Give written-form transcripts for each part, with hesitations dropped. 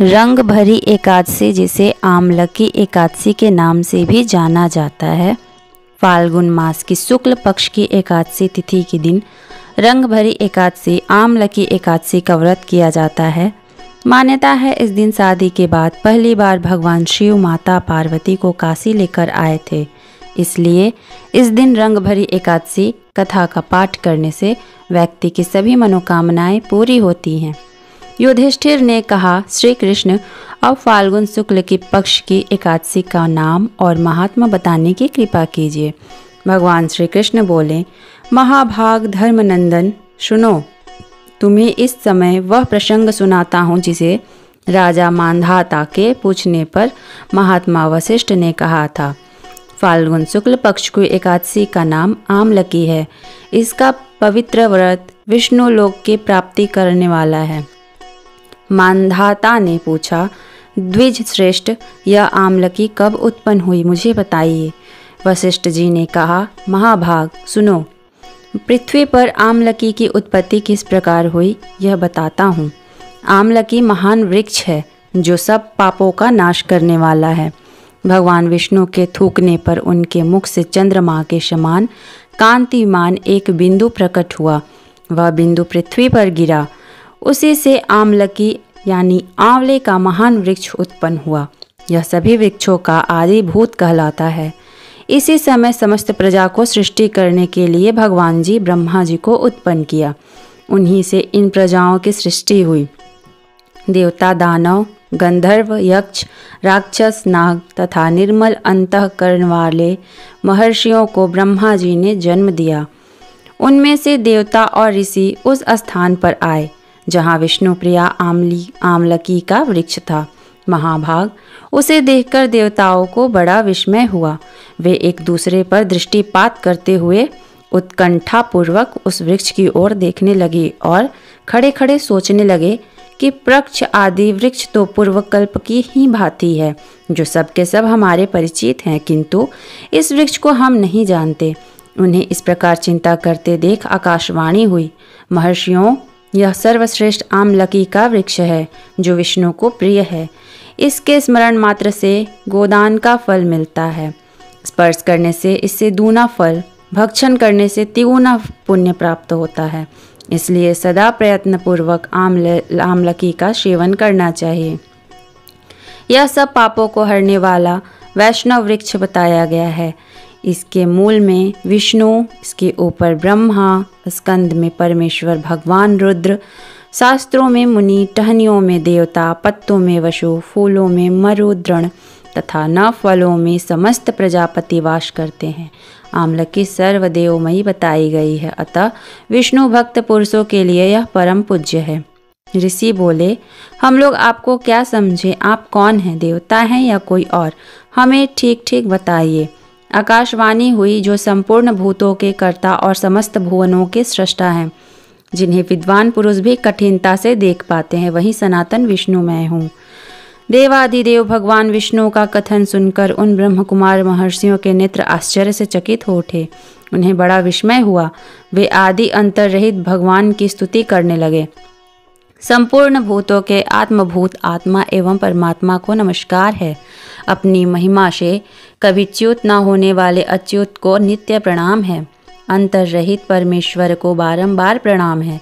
रंग भरी एकादशी, जिसे आमलकी एकादशी के नाम से भी जाना जाता है, फाल्गुन मास की शुक्ल पक्ष की एकादशी तिथि के दिन रंग भरी एकादशी आमलकी एकादशी का व्रत किया जाता है। मान्यता है इस दिन शादी के बाद पहली बार भगवान शिव माता पार्वती को काशी लेकर आए थे, इसलिए इस दिन रंग भरी एकादशी कथा का पाठ करने से व्यक्ति की सभी मनोकामनाएं पूरी होती हैं। युधिष्ठिर ने कहा, श्री कृष्ण अब फाल्गुन शुक्ल की पक्ष की एकादशी का नाम और महात्मा बताने की कृपा कीजिए। भगवान श्री कृष्ण बोले, महाभाग धर्मनंदन सुनो, तुम्हें इस समय वह प्रसंग सुनाता हूँ जिसे राजा मांधाता के पूछने पर महात्मा वशिष्ठ ने कहा था। फाल्गुन शुक्ल पक्ष की एकादशी का नाम आमलकी है। इसका पवित्र व्रत विष्णु लोक की प्राप्ति करने वाला है। मांधाता ने पूछा, द्विज श्रेष्ठ, यह आमलकी कब उत्पन्न हुई, मुझे बताइए। वशिष्ठ जी ने कहा, महाभाग सुनो, पृथ्वी पर आमलकी की उत्पत्ति किस प्रकार हुई यह बताता हूँ। आमलकी महान वृक्ष है जो सब पापों का नाश करने वाला है। भगवान विष्णु के थूकने पर उनके मुख से चंद्रमा के समान कांतिमान एक बिंदु प्रकट हुआ। वह बिंदु पृथ्वी पर गिरा। उसी से आमलकी यानी आंवले का महान वृक्ष उत्पन्न हुआ। यह सभी वृक्षों का आदि भूत कहलाता है। इसी समय समस्त प्रजा को सृष्टि करने के लिए भगवान जी ब्रह्मा जी को उत्पन्न किया। उन्हीं से इन प्रजाओं की सृष्टि हुई। देवता, दानव, गंधर्व, यक्ष, राक्षस, नाग तथा निर्मल अंतःकरण वाले महर्षियों को ब्रह्मा जी ने जन्म दिया। उनमें से देवता और ऋषि उस स्थान पर आए जहाँ विष्णु प्रिया आमलकी का वृक्ष था। महाभाग, उसे देखकर देवताओं को बड़ा विस्मय हुआ। वे एक दूसरे पर दृष्टिपात करते हुए उत्कंठापूर्वक उस वृक्ष की ओर देखने लगे और खड़े खड़े सोचने लगे कि वृक्ष आदि वृक्ष तो पूर्वकल्प की ही भांति है, जो सबके सब हमारे परिचित हैं, किंतु इस वृक्ष को हम नहीं जानते। उन्हें इस प्रकार चिंता करते देख आकाशवाणी हुई, महर्षियों, यह सर्वश्रेष्ठ आमलकी का वृक्ष है जो विष्णु को प्रिय है। इसके स्मरण मात्र से गोदान का फल मिलता है। स्पर्श करने से इससे दूना फल, भक्षण करने से तिगुना पुण्य प्राप्त होता है। इसलिए सदा प्रयत्नपूर्वक आमलकी का सेवन करना चाहिए। यह सब पापों को हरने वाला वैष्णव वृक्ष बताया गया है। इसके मूल में विष्णु, इसके ऊपर ब्रह्मा, स्कंद में परमेश्वर भगवान रुद्र, शास्त्रों में मुनि, टहनियों में देवता, पत्तों में वसु, फूलों में मरुद्रण तथा न फलों में समस्त प्रजापति वास करते हैं। आमलकी सर्वदेवमयी बताई गई है, अतः विष्णु भक्त पुरुषों के लिए यह परम पूज्य है। ऋषि बोले, हम लोग आपको क्या समझे, आप कौन हैं, देवता हैं या कोई और, हमें ठीक ठीक बताइए। आकाशवाणी हुई, जो संपूर्ण भूतों के कर्ता और समस्त भुवनों के सृष्टा हैं, जिन्हें विद्वान पुरुष भी कठिनता से देख पाते हैं, वही सनातन विष्णु मैं हूँ। देवाधिदेव भगवान विष्णु का कथन सुनकर उन ब्रह्मकुमार महर्षियों के नेत्र आश्चर्य से चकित हो उठे। उन्हें बड़ा विस्मय हुआ। वे आदि अंतर रहित भगवान की स्तुति करने लगे। संपूर्ण भूतों के आत्मभूत आत्मा एवं परमात्मा को नमस्कार है। अपनी महिमा से कभी च्युत न होने वाले अच्युत को नित्य प्रणाम है। अंतर रहित परमेश्वर को बारंबार प्रणाम है।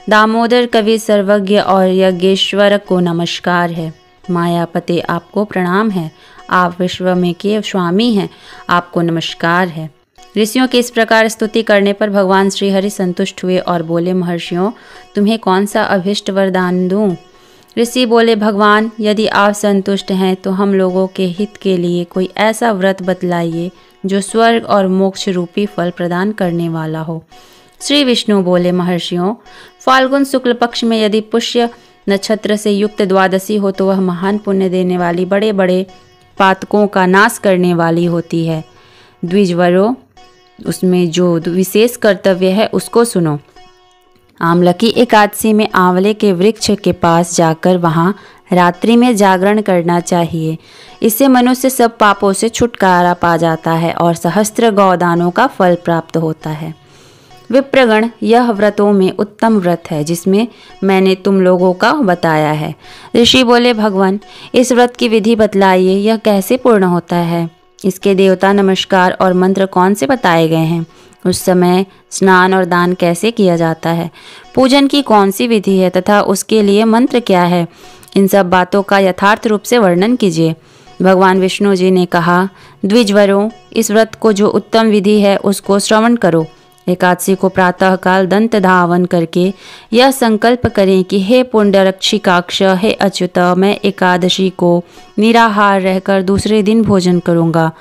दामोदर कवि सर्वज्ञ और यज्ञेश्वर को नमस्कार है। मायापति आपको प्रणाम है। आप विश्व में के स्वामी हैं, आपको नमस्कार है। ऋषियों की इस प्रकार स्तुति करने पर भगवान श्री हरि संतुष्ट हुए और बोले, महर्षियों, तुम्हें कौन सा अभीष्ट वरदान दूं? ऋषि बोले, भगवान, यदि आप संतुष्ट हैं तो हम लोगों के हित के लिए कोई ऐसा व्रत बतलाइए जो स्वर्ग और मोक्ष रूपी फल प्रदान करने वाला हो। श्री विष्णु बोले, महर्षियों, फाल्गुन शुक्ल पक्ष में यदि पुष्य नक्षत्र से युक्त द्वादशी हो तो वह महान पुण्य देने वाली, बड़े बड़े पातकों का नाश करने वाली होती है। द्विजवरों, उसमें जो विशेष कर्तव्य है उसको सुनो। आमलकी एकादशी में आंवले के वृक्ष के पास जाकर वहाँ रात्रि में जागरण करना चाहिए। इससे मनुष्य सब पापों से छुटकारा पा जाता है और सहस्त्र गौदानों का फल प्राप्त होता है। विप्रगण, यह व्रतों में उत्तम व्रत है जिसमें मैंने तुम लोगों का बताया है। ऋषि बोले, भगवान, इस व्रत की विधि बतलाइए, यह कैसे पूर्ण होता है? इसके देवता, नमस्कार और मंत्र कौन से बताए गए हैं? उस समय स्नान और दान कैसे किया जाता है? पूजन की कौन सी विधि है तथा उसके लिए मंत्र क्या है? इन सब बातों का यथार्थ रूप से वर्णन कीजिए। भगवान विष्णु जी ने कहा, द्विजवरों, इस व्रत को जो उत्तम विधि है उसको श्रवण करो। एकादशी को प्रातःकाल दंत धावन करके यह संकल्प करें कि हे पुंडरक्षिकाक्ष, हे अच्युत, मैं एकादशी को निराहार रहकर दूसरे दिन भोजन करूंगा।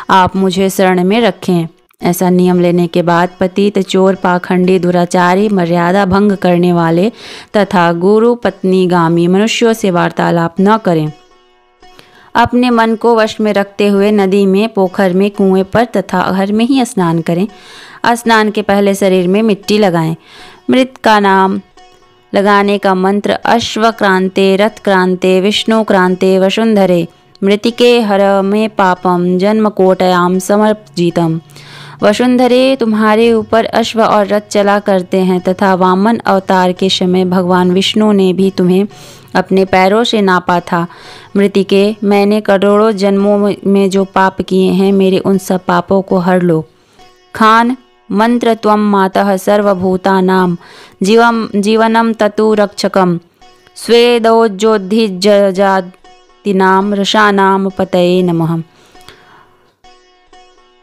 आप मुझे शरण में रखें। ऐसा नियम लेने के बाद पतित, चोर, पाखंडी, दुराचारी, मर्यादा भंग करने वाले तथा गुरु पत्नीगामी मनुष्यों से वार्तालाप न करें। अपने मन को वश में रखते हुए नदी में, पोखर में, कुएं पर तथा घर में ही स्नान करें। स्नान के पहले शरीर में मिट्टी लगाएं। मृत का नाम लगाने का मंत्र अश्वक्रांते, रथक्रांते, विष्णुक्रांते, वसुंधरे, मृतिके हर में पापम, जन्म कोटयाम समर्जितम। वसुंधरे, तुम्हारे ऊपर अश्व और रथ चला करते हैं तथा वामन अवतार के समय भगवान विष्णु ने भी तुम्हें अपने पैरों से नापा था। मृतिके, मैंने करोड़ों जन्मों में जो पाप किए हैं, मेरे उन सब पापों को हर लो। खान, मंत्र त्वं मातः सर्वभूतानां जीवनम ततु रक्षकम, स्वेदोज्योधिजातिनां रसानां पतये नमः।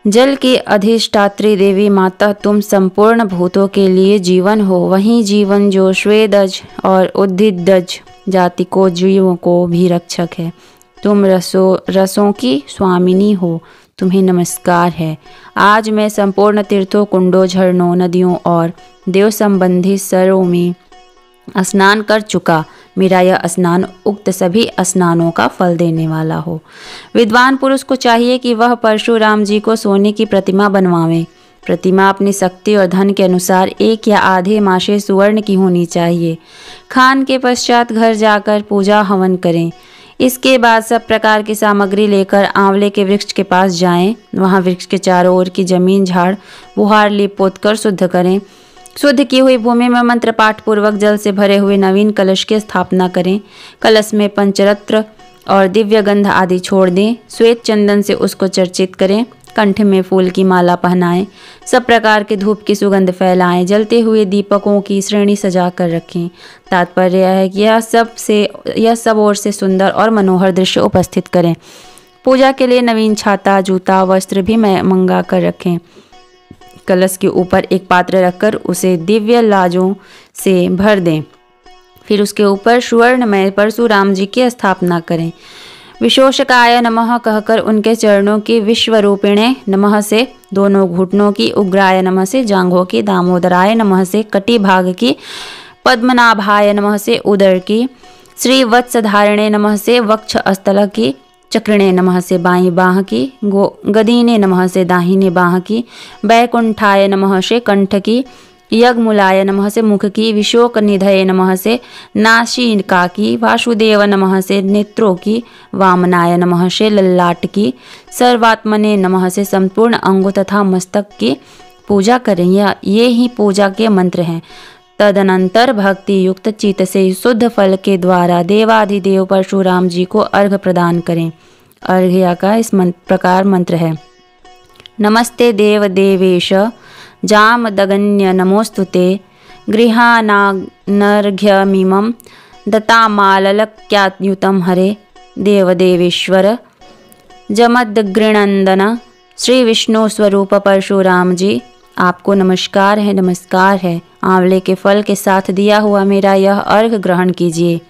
जल की अधिष्ठात्री देवी माता, तुम संपूर्ण भूतों के लिए जीवन हो। वहीं जीवन जो श्वेदज और उद्भिदज जाति को, जीवों को भी रक्षक है। तुम रसों की स्वामिनी हो, तुम्हें नमस्कार है। आज मैं संपूर्ण तीर्थों, कुंडों, झरनों, नदियों और देव संबंधी सरों में स्नान कर चुका। मेरा यह स्नान उक्त सभी स्नानों का फल देने वाला हो। विद्वान पुरुष को चाहिए कि वह परशुराम जी को सोने की प्रतिमा बनवावे। प्रतिमा अपनी शक्ति और धन के अनुसार 1 या आधे मासे सुवर्ण की होनी चाहिए। खान के पश्चात घर जाकर पूजा हवन करें। इसके बाद सब प्रकार की सामग्री लेकर आंवले के वृक्ष के पास जाएं। वहां वृक्ष के चारों ओर की जमीन झाड़ बुहार लीप पोत कर शुद्ध करें। शुद्ध की हुई भूमि में मंत्र पाठ पूर्वक जल से भरे हुए नवीन कलश की स्थापना करें। कलश में पंचरत्न और दिव्य गंध आदि छोड़ दें। श्वेत चंदन से उसको चर्चित करें। कंठ में फूल की माला पहनाएं। सब प्रकार के धूप की सुगंध फैलाएं। जलते हुए दीपकों की श्रेणी सजा कर रखें। तात्पर्य है कि यह सब ओर से सुंदर और मनोहर दृश्य उपस्थित करें। पूजा के लिए नवीन छाता, जूता, वस्त्र भी मंगा कर रखें। कलश के ऊपर एक पात्र रखकर उसे दिव्य लाजों से भर दें। फिर उसके ऊपर सुवर्णमय परशुराम जी की स्थापना करें। विशोषकाय नमः कहकर उनके चरणों की, विश्वरूपिणे नमः से दोनों घुटनों की, उग्राय नमः से जांघों की, दामोदराय नमः से कटी भाग की, पद्मनाभाय नमः से उदर की, श्री वत्सधारिणे नमः से वक्ष स्थल की, चक्रिणे नमः से बाईं बाह की, गदीने नमः से दाहिने बाह की, वैकुंठाय नमः से कंठ की, यज्ञमूलाय नमः से मुख की, विशोक निधये नमः से नासिका की, वासुदेव नमः से नेत्रों की, वामनाय नमः से ललाट की, सर्वात्मने नमः से संपूर्ण अंगों तथा मस्तक की पूजा करें। ये ही पूजा के मंत्र हैं। तदनंतर भक्ति युक्त चित्त से शुद्ध फल के द्वारा देवाधिदेव परशुराम जी को अर्घ प्रदान करें। अर्घ्य का इस प्रकार मंत्र है। नमस्ते देव देवेश जामदगन्य नमोस्तुते, गृहानानर्घ्यमिमं दत्तामालक्यायुतं हरे, देवदेवेश्वर जमदग्रिनंदन श्री विष्णु स्वरूप परशुराम जी, आपको नमस्कार है, नमस्कार है। आंवले के फल के साथ दिया हुआ मेरा यह अर्घ ग्रहण कीजिए।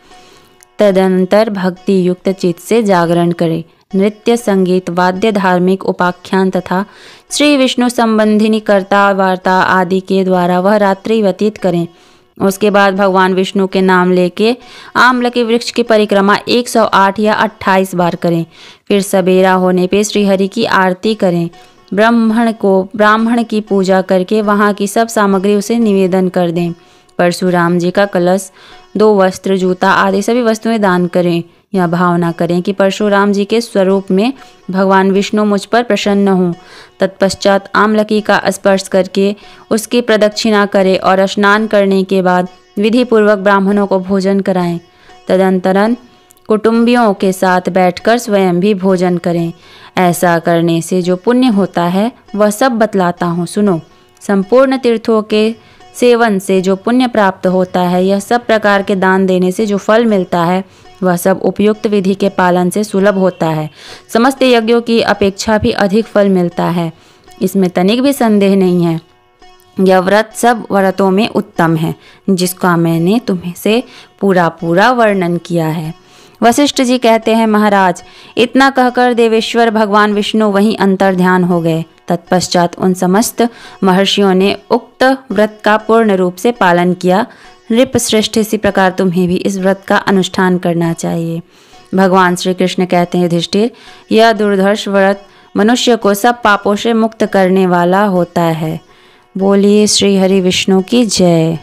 तदनंतर भक्ति युक्त चित्त से जागरण करें। नृत्य, संगीत, वाद्य, धार्मिक उपाख्यान तथा श्री विष्णु संबंधिनी कर्ता वार्ता आदि के द्वारा वह रात्रि व्यतीत करें। उसके बाद भगवान विष्णु के नाम लेके आम्ल के वृक्ष की परिक्रमा 108 या 28 बार करें। फिर सवेरा होने पे श्रीहरि की आरती करें। ब्राह्मण की पूजा करके वहाँ की सब सामग्री उसे निवेदन कर दें। परशुराम जी का कलश, 2 वस्त्र, जूता आदि सभी वस्तुएं दान करें। यह भावना करें कि परशुराम जी के स्वरूप में भगवान विष्णु मुझ पर प्रसन्न हों। तत्पश्चात आमलकी का स्पर्श करके उसकी प्रदक्षिणा करें और स्नान करने के बाद विधि पूर्वक ब्राह्मणों को भोजन कराएं। तदंतरन कुटुंबियों के साथ बैठकर स्वयं भी भोजन करें। ऐसा करने से जो पुण्य होता है वह सब बतलाता हूँ, सुनो। संपूर्ण तीर्थों के सेवन से जो पुण्य प्राप्त होता है, यह सब प्रकार के दान देने से जो फल मिलता है, वह सब उपयुक्त विधि के पालन से सुलभ होता है। समस्त यज्ञों की अपेक्षा भी अधिक फल मिलता है, इसमें तनिक भी संदेह नहीं है। यह व्रत सब व्रतों में उत्तम है, जिसका मैंने तुम्हें से पूरा वर्णन किया है। वशिष्ठ जी कहते हैं, महाराज, इतना कहकर देवेश्वर भगवान विष्णु वहीं अंतर्ध्यान हो गए। तत्पश्चात उन समस्त महर्षियों ने उक्त व्रत का पूर्ण रूप से पालन किया। नृपश्रेष्ठ, इसी प्रकार तुम्हें भी इस व्रत का अनुष्ठान करना चाहिए। भगवान श्री कृष्ण कहते हैं, युधिष्ठिर, यह दुर्धर्ष व्रत मनुष्य को सब पापों से मुक्त करने वाला होता है। बोलिए श्री हरि विष्णु की जय।